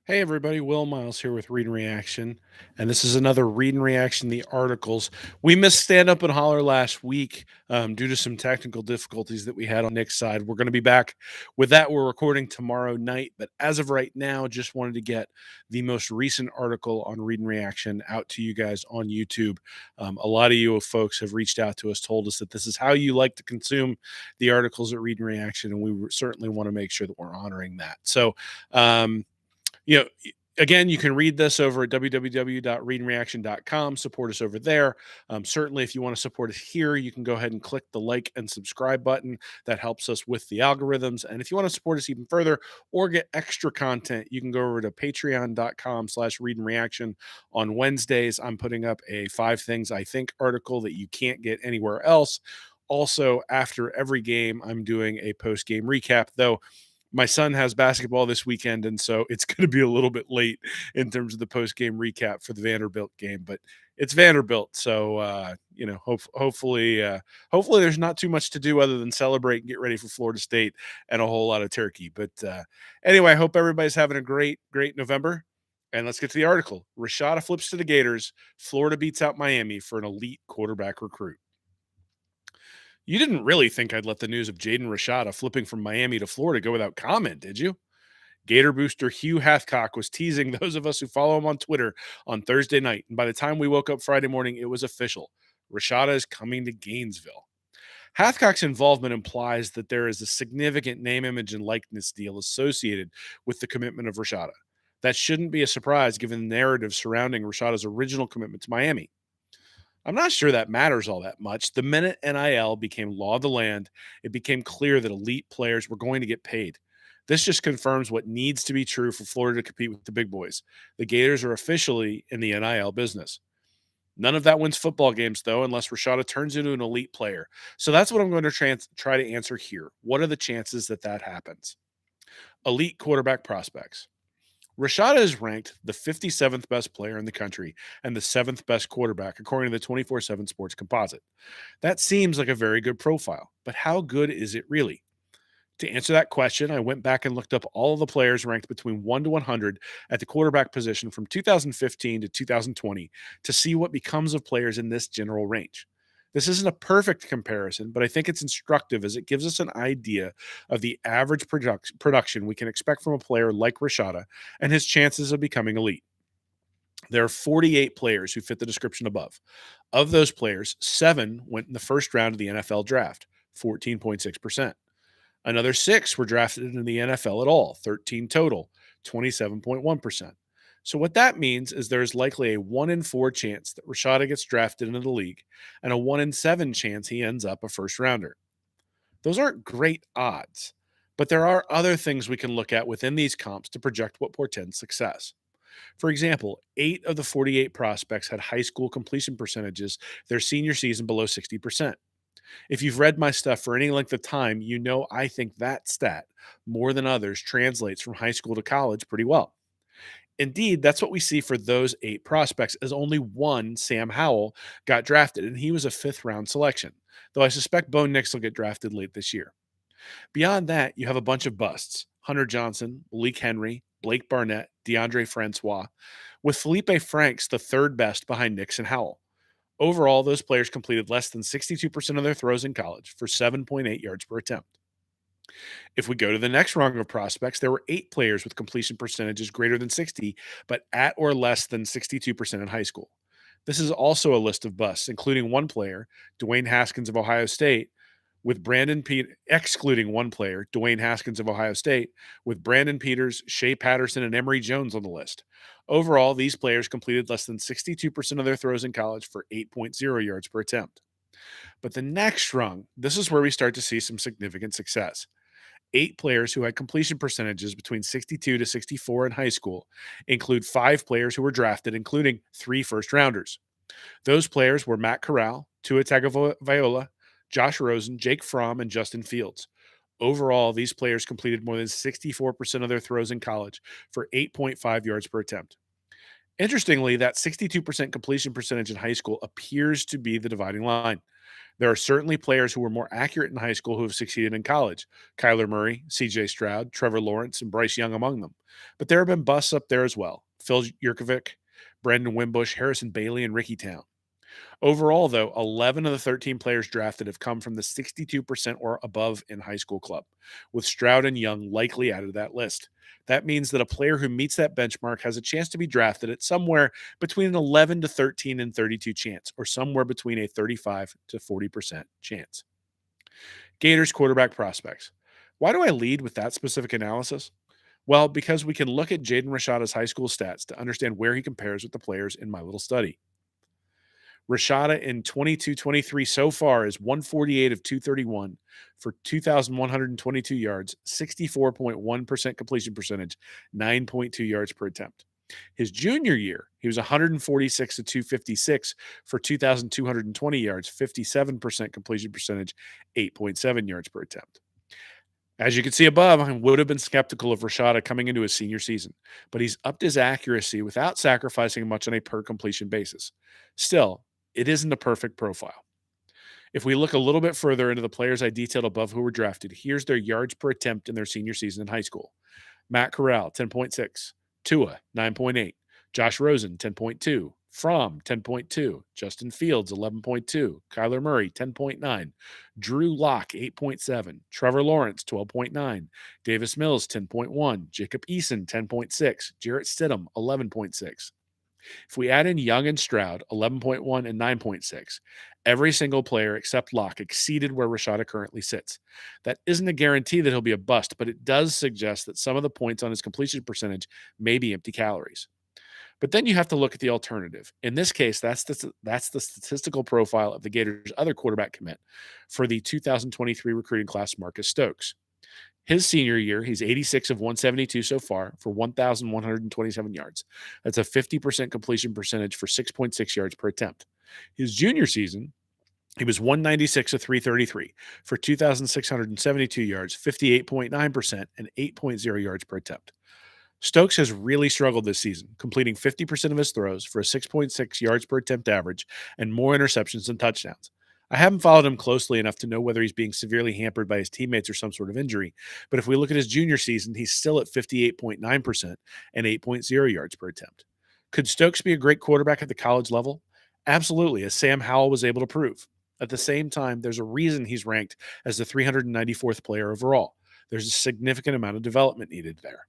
Hey everybody, Will Miles here with Read and Reaction, and this is another Read and Reaction, the articles. We missed Stand Up and Holler last week due to some technical difficulties that we had on Nick's side. We're going to be back with that. We're recording tomorrow night, but as of right now, just wanted to get the most recent article on Read and Reaction out to you guys on YouTube. A lot of you folks have reached out to us, told us that this is how you like to consume the articles at Read and Reaction, and we certainly want to make sure that we're honoring that. So, you know, again, you can read this over at www.readandreaction.com. Support us over there. Certainly, if you want to support us here, you can go ahead and click the like and subscribe button. That helps us with the algorithms. And if you want to support us even further or get extra content, you can go over to patreon.com/readandreaction. On Wednesdays, I'm putting up a 5 things I think article that you can't get anywhere else. Also, after every game, I'm doing a post game recap, though my son has basketball this weekend, and so it's going to be a little bit late in terms of the post game recap for the Vanderbilt game. But it's Vanderbilt, so hopefully there's not too much to do other than celebrate and get ready for Florida State and a whole lot of turkey. But anyway, I hope everybody's having a great November. And let's get to the article. Rashada flips to the Gators. Florida beats out Miami for an elite quarterback recruit. You didn't really think I'd let the news of Jaden Rashada flipping from Miami to Florida go without comment, did you? Gator booster Hugh Hathcock was teasing those of us who follow him on Twitter on Thursday night, and by the time we woke up Friday morning, it was official. Rashada is coming to Gainesville. Hathcock's involvement implies that there is a significant name, image, and likeness deal associated with the commitment of Rashada. That shouldn't be a surprise given the narrative surrounding Rashada's original commitment to Miami. I'm not sure that matters all that much. The minute NIL became law of the land, it became clear that elite players were going to get paid. This just confirms what needs to be true for Florida to compete with the big boys. The Gators are officially in the NIL business. None of that wins football games, though, unless Rashada turns into an elite player. So that's what I'm going to try to answer here. What are the chances that that happens? Elite quarterback prospects. Rashada is ranked the 57th best player in the country and the 7th best quarterback, according to the 24/7 Sports Composite. That seems like a very good profile, but how good is it really? To answer that question, I went back and looked up all of the players ranked between 1 to 100 at the quarterback position from 2015 to 2020 to see what becomes of players in this general range. This isn't a perfect comparison, but I think it's instructive as it gives us an idea of the average production we can expect from a player like Rashada and his chances of becoming elite. There are 48 players who fit the description above. Of those players, 7 went in the first round of the NFL draft, 14.6%. Another 6 were drafted into the NFL at all, 13 total, 27.1%. So what that means is there's likely a 1 in 4 chance that Rashada gets drafted into the league and a 1 in 7 chance he ends up a first rounder. Those aren't great odds, but there are other things we can look at within these comps to project what portends success. For example, 8 of the 48 prospects had high school completion percentages their senior season below 60%. If you've read my stuff for any length of time, you know I think that stat, more than others, translates from high school to college pretty well. Indeed, that's what we see for those 8 prospects, as only one, Sam Howell, got drafted, and he was a 5th-round selection, though I suspect Bo Nix will get drafted late this year. Beyond that, you have a bunch of busts: Hunter Johnson, Malik Henry, Blake Barnett, DeAndre Francois, with Felipe Franks the third best behind Nix and Howell. Overall, those players completed less than 62% of their throws in college for 7.8 yards per attempt. If we go to the next rung of prospects, there were 8 players with completion percentages greater than 60, but at or less than 62% in high school. This is also a list of busts, including one player, Dwayne Haskins of Ohio State, with excluding one player, Dwayne Haskins of Ohio State, with Brandon Peters, Shea Patterson, and Emory Jones on the list. Overall, these players completed less than 62% of their throws in college for 8.0 yards per attempt. But the next rung, this is where we start to see some significant success. 8 players who had completion percentages between 62 to 64 in high school include 5 players who were drafted, including 3 first rounders. Those players were Matt Corral, Tua Tagovailoa, Josh Rosen, Jake Fromm, and Justin Fields. Overall, these players completed more than 64% of their throws in college for 8.5 yards per attempt. Interestingly, that 62% completion percentage in high school appears to be the dividing line. There are certainly players who were more accurate in high school who have succeeded in college. Kyler Murray, CJ Stroud, Trevor Lawrence, and Bryce Young among them. But there have been busts up there as well. Phil Yurkovich, Brandon Wimbush, Harrison Bailey, and Ricky Town. Overall, though, 11 of the 13 players drafted have come from the 62% or above in high school club, with Stroud and Young likely added to that list. That means that a player who meets that benchmark has a chance to be drafted at somewhere between an 11 to 13 and 32 chance, or somewhere between a 35 to 40% chance. Gators quarterback prospects. Why do I lead with that specific analysis? Well, because we can look at Jaden Rashada's high school stats to understand where he compares with the players in my little study. Rashada in 22-23 so far is 148 of 231 for 2,122 yards, 64.1% completion percentage, 9.2 yards per attempt. His junior year, he was 146 of 256 for 2,220 yards, 57% completion percentage, 8.7 yards per attempt. As you can see above, I would have been skeptical of Rashada coming into his senior season, but he's upped his accuracy without sacrificing much on a per completion basis. Still, it isn't a perfect profile. If we look a little bit further into the players I detailed above who were drafted, here's their yards per attempt in their senior season in high school. Matt Corral, 10.6. Tua, 9.8. Josh Rosen, 10.2. Fromm, 10.2. Justin Fields, 11.2. Kyler Murray, 10.9. Drew Lock, 8.7. Trevor Lawrence, 12.9. Davis Mills, 10.1. Jacob Eason, 10.6. Jarrett Stidham, 11.6. If we add in Young and Stroud, 11.1 and 9.6, every single player except Locke exceeded where Rashada currently sits. That isn't a guarantee that he'll be a bust, but it does suggest that some of the points on his completion percentage may be empty calories. But then you have to look at the alternative. In this case, that's the statistical profile of the Gators' other quarterback commit for the 2023 recruiting class, Marcus Stokes. His senior year, he's 86 of 172 so far for 1,127 yards. That's a 50% completion percentage for 6.6 yards per attempt. His junior season, he was 196 of 333 for 2,672 yards, 58.9%, and 8.0 yards per attempt. Stokes has really struggled this season, completing 50% of his throws for a 6.6 yards per attempt average and more interceptions than touchdowns. I haven't followed him closely enough to know whether he's being severely hampered by his teammates or some sort of injury, but if we look at his junior season, he's still at 58.9% and 8.0 yards per attempt. Could Stokes be a great quarterback at the college level? Absolutely, as Sam Howell was able to prove. At the same time, there's a reason he's ranked as the 394th player overall. There's a significant amount of development needed there.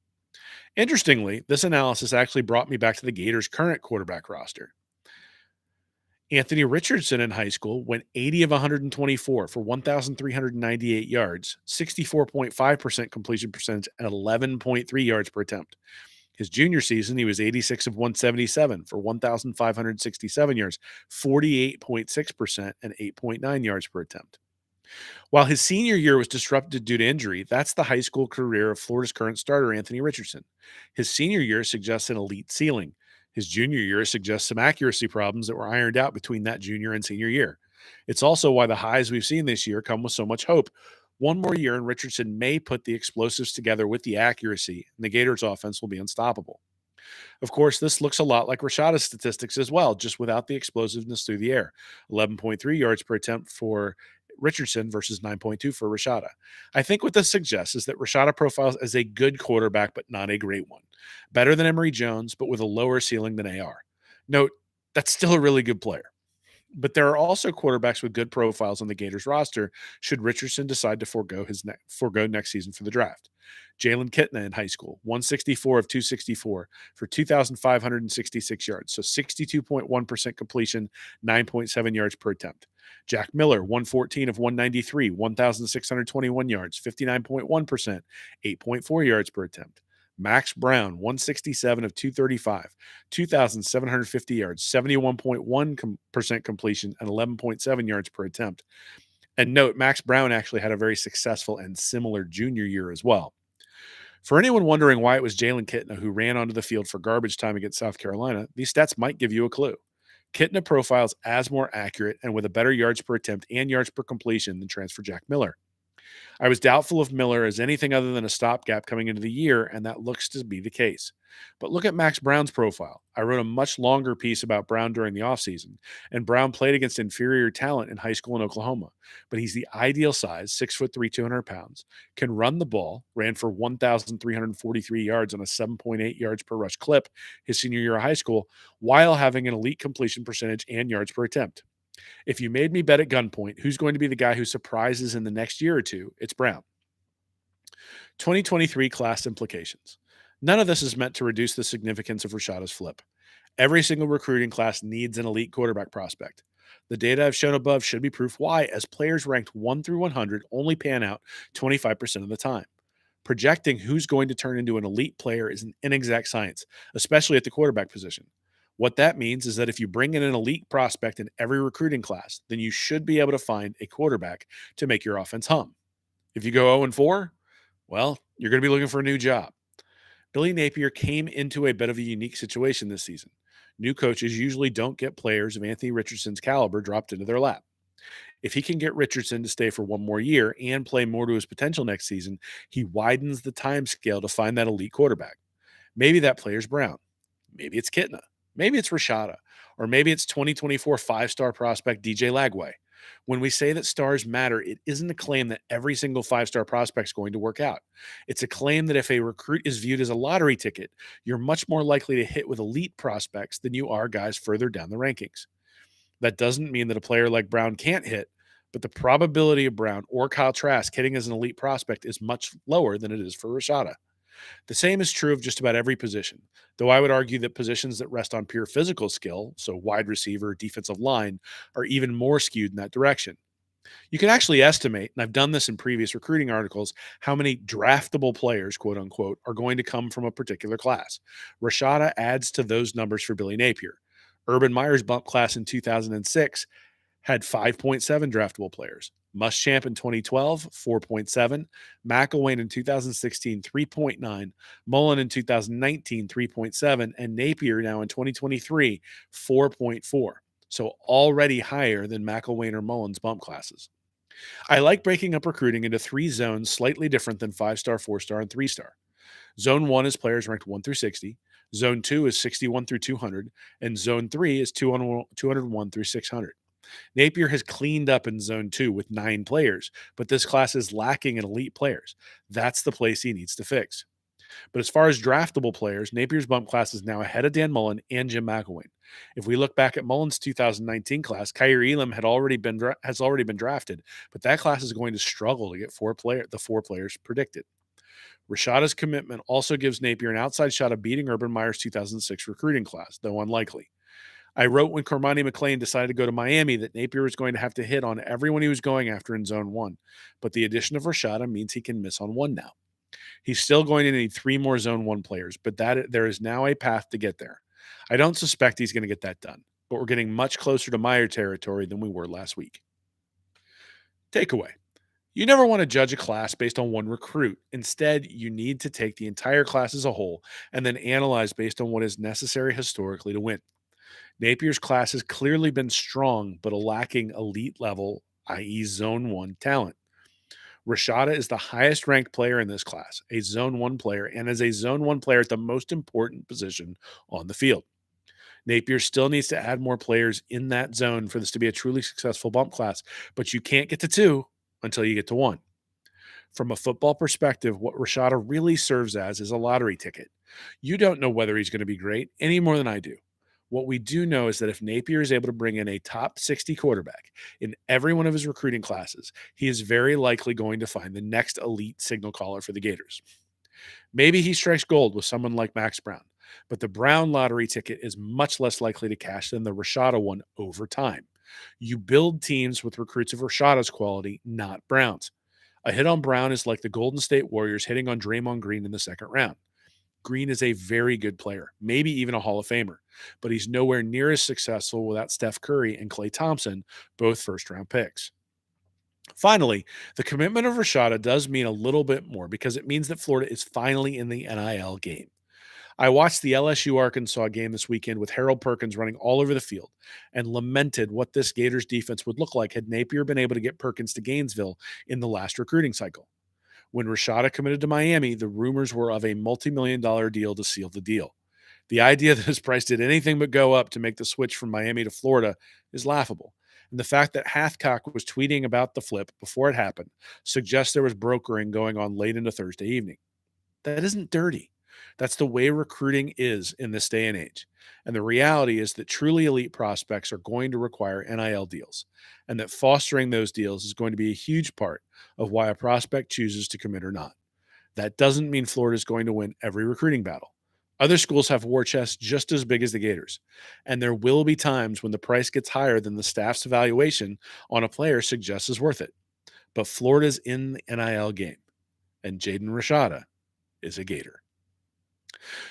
Interestingly, this analysis actually brought me back to the Gators' current quarterback roster. Anthony Richardson in high school went 80 of 124 for 1,398 yards, 64.5% completion percentage, and 11.3 yards per attempt. His junior season, he was 86 of 177 for 1,567 yards, 48.6%, and 8.9 yards per attempt. While his senior year was disrupted due to injury, that's the high school career of Florida's current starter, Anthony Richardson. His senior year suggests an elite ceiling. His junior year suggests some accuracy problems that were ironed out between that junior and senior year. It's also why the highs we've seen this year come with so much hope. One more year, and Richardson may put the explosives together with the accuracy, and the Gators' offense will be unstoppable. Of course, this looks a lot like Rashada's statistics as well, just without the explosiveness through the air. 11.3 yards per attempt for Richardson versus 9.2 for Rashada. I think what this suggests is that Rashada profiles as a good quarterback, but not a great one. Better than Emory Jones, but with a lower ceiling than AR. Note, that's still a really good player. But there are also quarterbacks with good profiles on the Gators roster should Richardson decide to forego next season for the draft. Jalen Kitna in high school, 164 of 264 for 2,566 yards, so 62.1% completion, 9.7 yards per attempt. Jack Miller, 114 of 193, 1,621 yards, 59.1%, 8.4 yards per attempt. Max Brown, 167 of 235, 2,750 yards, 71.1% completion, and 11.7 yards per attempt. And note, Max Brown actually had a very successful and similar junior year as well. For anyone wondering why it was Jalen Kitna who ran onto the field for garbage time against South Carolina, these stats might give you a clue. Kitna profiles as more accurate and with a better yards per attempt and yards per completion than transfer Jack Miller. I was doubtful of Miller as anything other than a stopgap coming into the year, and that looks to be the case. But look at Max Brown's profile. I wrote a much longer piece about Brown during the offseason, and Brown played against inferior talent in high school in Oklahoma. But he's the ideal size, 6'3", 200 pounds, can run the ball, ran for 1,343 yards on a 7.8 yards per rush clip his senior year of high school, while having an elite completion percentage and yards per attempt. If you made me bet at gunpoint who's going to be the guy who surprises in the next year or two, it's Brown. 2023 class implications. None of this is meant to reduce the significance of Rashada's flip. Every single recruiting class needs an elite quarterback prospect. The data I've shown above should be proof why, as players ranked 1 through 100 only pan out 25% of the time. Projecting who's going to turn into an elite player is an inexact science, especially at the quarterback position. What that means is that if you bring in an elite prospect in every recruiting class, then you should be able to find a quarterback to make your offense hum. If you go 0-4, well, you're going to be looking for a new job. Billy Napier came into a bit of a unique situation this season. New coaches usually don't get players of Anthony Richardson's caliber dropped into their lap. If he can get Richardson to stay for one more year and play more to his potential next season, he widens the time scale to find that elite quarterback. Maybe that player's Brown. Maybe it's Kitna. Maybe it's Rashada. Or maybe it's 2024 five-star prospect DJ Lagway. When we say that stars matter, it isn't a claim that every single five-star prospect is going to work out. It's a claim that if a recruit is viewed as a lottery ticket, you're much more likely to hit with elite prospects than you are guys further down the rankings. That doesn't mean that a player like Brown can't hit, but the probability of Brown or Kyle Trask hitting as an elite prospect is much lower than it is for Rashada. The same is true of just about every position, though I would argue that positions that rest on pure physical skill, so wide receiver, defensive line, are even more skewed in that direction. You can actually estimate, and I've done this in previous recruiting articles, how many draftable players, quote unquote, are going to come from a particular class. Rashada adds to those numbers for Billy Napier. Urban Meyer's bump class in 2006 had 5.7 draftable players. Muschamp in 2012, 4.7. McElwain in 2016, 3.9. Mullen in 2019, 3.7. And Napier now in 2023, 4.4. So already higher than McElwain or Mullen's bump classes. I like breaking up recruiting into three zones slightly different than 5-star, 4-star, and 3-star. Zone 1 is players ranked 1 through 60. Zone 2 is 61 through 200. And Zone 3 is 201 through 600. Napier has cleaned up in Zone 2 with 9 players, but this class is lacking in elite players. That's the place he needs to fix. But as far as draftable players, Napier's bump class is now ahead of Dan Mullen and Jim McElwain. If we look back at Mullen's 2019 class, Kyrie Elam has already been drafted, but that class is going to struggle to get the four players predicted. Rashada's commitment also gives Napier an outside shot of beating Urban Meyer's 2006 recruiting class, though unlikely. I wrote when Cormani McClain decided to go to Miami that Napier was going to have to hit on everyone he was going after in Zone 1, but the addition of Rashada means he can miss on one now. He's still going to need 3 more Zone 1 players, but there is now a path to get there. I don't suspect he's going to get that done, but we're getting much closer to Meyer territory than we were last week. Takeaway. You never want to judge a class based on one recruit. Instead, you need to take the entire class as a whole and then analyze based on what is necessary historically to win. Napier's class has clearly been strong, but lacking elite level, i.e. Zone 1 talent. Rashada is the highest ranked player in this class, a Zone 1 player, and is a Zone 1 player at the most important position on the field. Napier still needs to add more players in that zone for this to be a truly successful bump class, but you can't get to 2 until you get to 1. From a football perspective, what Rashada really serves as is a lottery ticket. You don't know whether he's going to be great any more than I do. What we do know is that if Napier is able to bring in a top 60 quarterback in every one of his recruiting classes, he is very likely going to find the next elite signal caller for the Gators. Maybe he strikes gold with someone like Max Brown, but the Brown lottery ticket is much less likely to cash than the Rashada one over time. You build teams with recruits of Rashada's quality, not Brown's. A hit on Brown is like the Golden State Warriors hitting on Draymond Green in the second round. Green is a very good player, maybe even a Hall of Famer, but he's nowhere near as successful without Steph Curry and Klay Thompson, both first-round picks. Finally, the commitment of Rashada does mean a little bit more because it means that Florida is finally in the NIL game. I watched the LSU Arkansas game this weekend with Harold Perkins running all over the field and lamented what this Gators defense would look like had Napier been able to get Perkins to Gainesville in the last recruiting cycle. When Rashada committed to Miami, the rumors were of a multi-million-dollar deal to seal the deal. The idea that his price did anything but go up to make the switch from Miami to Florida is laughable. And the fact that Hathcock was tweeting about the flip before it happened suggests there was brokering going on late into Thursday evening. That isn't dirty. That's the way recruiting is in this day and age. And the reality is that truly elite prospects are going to require NIL deals, and that fostering those deals is going to be a huge part of why a prospect chooses to commit or not. That doesn't mean Florida is going to win every recruiting battle. Other schools have war chests just as big as the Gators, and there will be times when the price gets higher than the staff's evaluation on a player suggests is worth it. But Florida's in the NIL game, and Jaden Rashada is a Gator.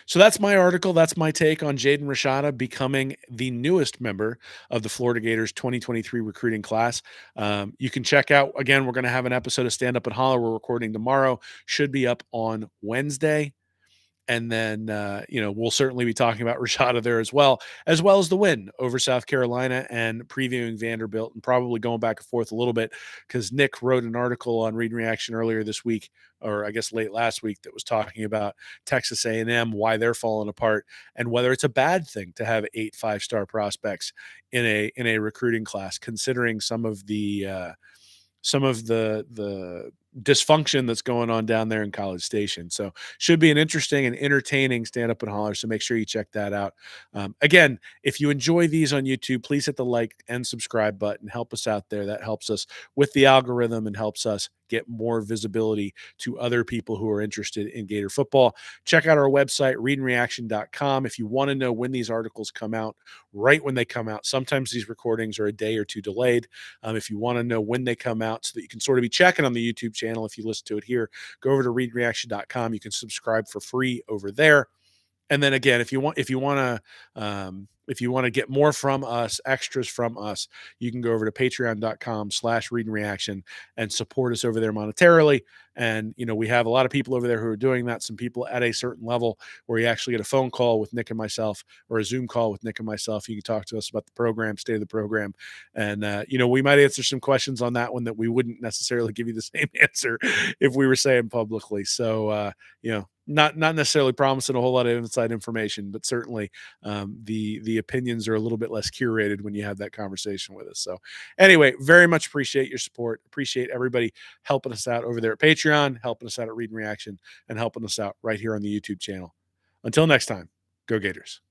So that's my article. That's my take on Jaden Rashada becoming the newest member of the Florida Gators 2023 recruiting class. You can check out, again, we're going to have an episode of Stand Up and Holler. We're recording tomorrow, should be up on Wednesday. And then, we'll certainly be talking about Rashada there as well as the win over South Carolina and previewing Vanderbilt and probably going back and forth a little bit because Nick wrote an article on Read and Reaction earlier this week, or I guess late last week, that was talking about Texas A&M, why they're falling apart, and whether it's a bad thing to have 8 5-star prospects in a recruiting class, considering some of the dysfunction that's going on down there in College Station. So should be an interesting and entertaining Stand Up and Holler. So make sure you check that out. Again, if you enjoy these on YouTube, please hit the like and subscribe button. Help us out there. That helps us with the algorithm and helps us get more visibility to other people who are interested in Gator football. Check out our website, readandreaction.com. If you want to know when these articles come out, right when they come out. Sometimes these recordings are a day or two delayed. If you want to know when they come out so that you can sort of be checking on the YouTube channel, if you listen to it here, go over to readreaction.com. You can subscribe for free over there. And then again, if you want to get more from us, extras from us, you can go over to patreon.com/readandreaction and support us over there monetarily. And, we have a lot of people over there who are doing that. Some people at a certain level where you actually get a phone call with Nick and myself or a Zoom call with Nick and myself. You can talk to us about the program, state of the program. And, we might answer some questions on that one that we wouldn't necessarily give you the same answer if we were saying publicly. So, not necessarily promising a whole lot of inside information, but certainly the opinions are a little bit less curated when you have that conversation with us. So anyway, very much appreciate your support. Appreciate everybody helping us out over there at Patreon, helping us out at Read and Reaction, and helping us out right here on the YouTube channel. Until next time, go Gators.